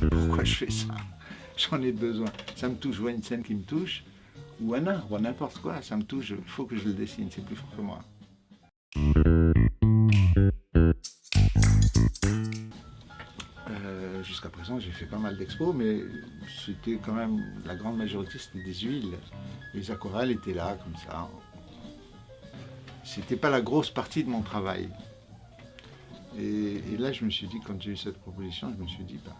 Pourquoi je fais ça? J'en ai besoin. Ça me touche, je vois une scène qui me touche, ou un art, ou n'importe quoi, ça me touche, il faut que je le dessine, c'est plus fort que moi. Jusqu'à présent, j'ai fait pas mal d'expos, mais c'était quand même, la grande majorité, c'était des huiles. Les aquarelles étaient là, comme ça. C'était pas la grosse partie de mon travail. Et là, je me suis dit, quand j'ai eu cette proposition, je me suis dit, bah,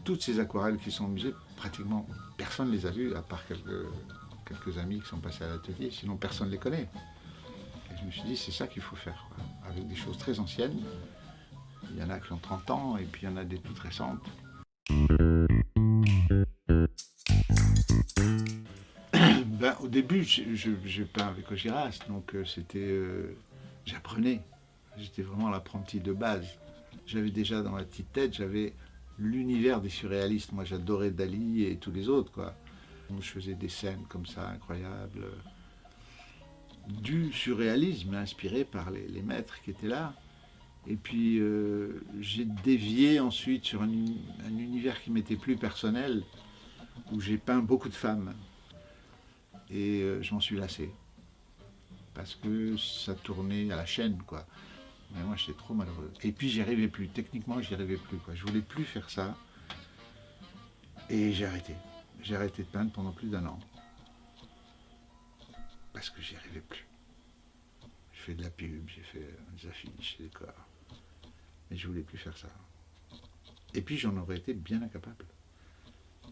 toutes ces aquarelles qui sont au musée, pratiquement personne ne les a vues, à part quelques amis qui sont passés à l'atelier, sinon personne ne les connaît. Et je me suis dit, c'est ça qu'il faut faire, quoi. Avec des choses très anciennes. Il y en a qui ont 30 ans, et puis il y en a des toutes récentes. Ben, au début, je peins avec Augiras, donc j'apprenais. J'étais vraiment l'apprenti de base. J'avais déjà dans la petite tête, j'avais l'univers des surréalistes. Moi, j'adorais Dali et tous les autres, quoi. Je faisais des scènes comme ça, incroyables. Du surréalisme, inspiré par les maîtres qui étaient là. Et puis, j'ai dévié ensuite sur un univers qui m'était plus personnel, où j'ai peint beaucoup de femmes. Et je m'en suis lassé. Parce que ça tournait à la chaîne, quoi. Mais moi, j'étais trop malheureux. Et puis, j'y arrivais plus. Techniquement, j'y arrivais plus, quoi. Je voulais plus faire ça. Et j'ai arrêté. J'ai arrêté de peindre pendant plus d'1 an. Parce que j'y arrivais plus. J'ai fait de la pub, j'ai fait des affiches, des décors. Mais je voulais plus faire ça. Et puis, j'en aurais été bien incapable.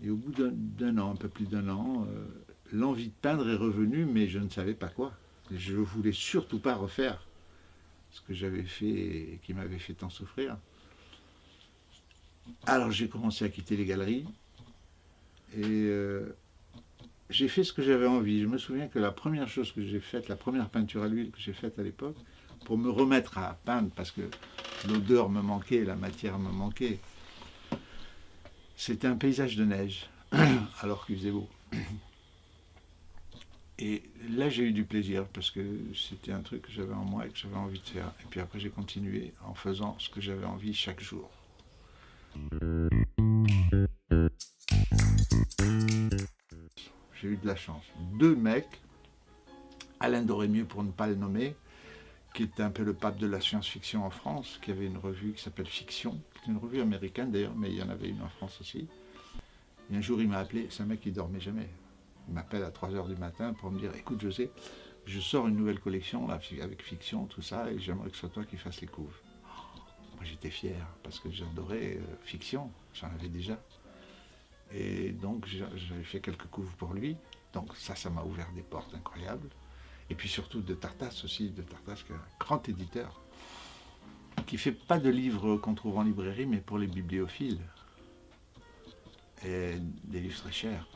Et au bout d'un an, un peu plus d'1 an, l'envie de peindre est revenue, mais je ne savais pas quoi. Je ne voulais surtout pas refaire ce que j'avais fait et qui m'avait fait tant souffrir. Alors j'ai commencé à quitter les galeries et j'ai fait ce que j'avais envie. Je me souviens que la première chose que j'ai faite, la première peinture à l'huile que j'ai faite à l'époque, pour me remettre à peindre, parce que l'odeur me manquait, la matière me manquait, c'était un paysage de neige, alors qu'il faisait beau. Et là, j'ai eu du plaisir parce que c'était un truc que j'avais en moi et que j'avais envie de faire. Et puis après, j'ai continué en faisant ce que j'avais envie chaque jour. J'ai eu de la chance. 2 mecs, Alain Dorémieux pour ne pas le nommer, qui était un peu le pape de la science-fiction en France, qui avait une revue qui s'appelle Fiction, qui est une revue américaine d'ailleurs, mais il y en avait une en France aussi. Et un jour, il m'a appelé, c'est un mec qui dormait jamais. Il m'appelle à 3 h du matin pour me dire, écoute José, je sors une nouvelle collection là, avec Fiction, tout ça, et j'aimerais que ce soit toi qui fasses les couves. Moi j'étais fier, parce que j'adorais Fiction, j'en avais déjà. Et donc j'avais fait quelques couves pour lui, donc ça m'a ouvert des portes incroyables. Et puis surtout de Tartas aussi, de Tartas qui est un grand éditeur, qui ne fait pas de livres qu'on trouve en librairie, mais pour les bibliophiles. Et des livres très chers.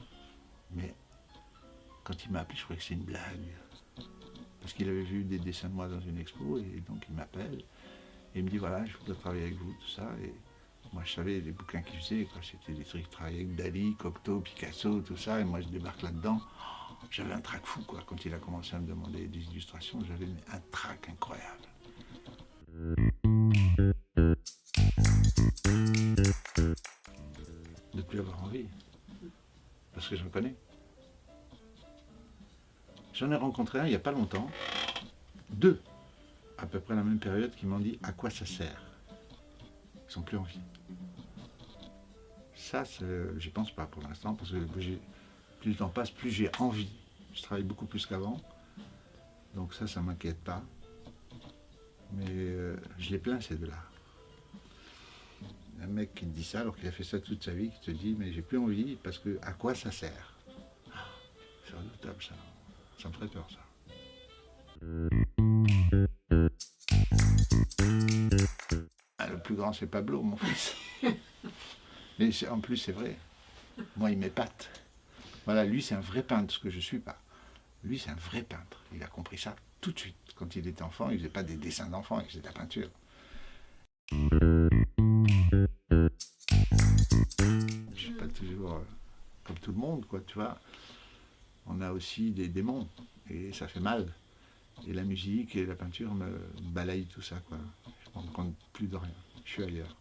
Mais quand il m'a appelé, je croyais que c'était une blague. Parce qu'il avait vu des dessins de moi dans une expo, et donc il m'appelle. Et il me dit, voilà, je voudrais travailler avec vous, tout ça. Et moi, je savais les bouquins qu'il faisait, c'était des trucs, travailler avec Dali, Cocteau, Picasso, tout ça. Et moi, je débarque là-dedans. J'avais un trac fou, quoi. Quand il a commencé à me demander des illustrations, j'avais un trac incroyable. De ne plus avoir envie. Parce que je me connais. J'en ai rencontré un il n'y a pas longtemps, 2, à peu près la même période, qui m'ont dit à quoi ça sert. Ils sont plus en vie. Ça, j'y pense pas pour l'instant, parce que plus le temps passe, plus j'ai envie. Je travaille beaucoup plus qu'avant, donc ça m'inquiète pas. Mais je les plains, ces 2-là. Un mec qui te dit ça, alors qu'il a fait ça toute sa vie, qui te dit, mais j'ai plus envie, parce que à quoi ça sert? C'est redoutable, ça. Ça me ferait peur, ça. Le plus grand, c'est Pablo, mon fils. Mais en plus, c'est vrai. Moi, il m'épate. Voilà, lui, c'est un vrai peintre, ce que je ne suis pas. Lui, c'est un vrai peintre. Il a compris ça tout de suite. Quand il était enfant, il ne faisait pas des dessins d'enfants, il faisait de la peinture. Je ne suis pas toujours comme tout le monde, quoi, tu vois. On a aussi des démons, et ça fait mal. Et la musique et la peinture me balayent tout ça, quoi. Je ne me rends compte plus de rien. Je suis ailleurs.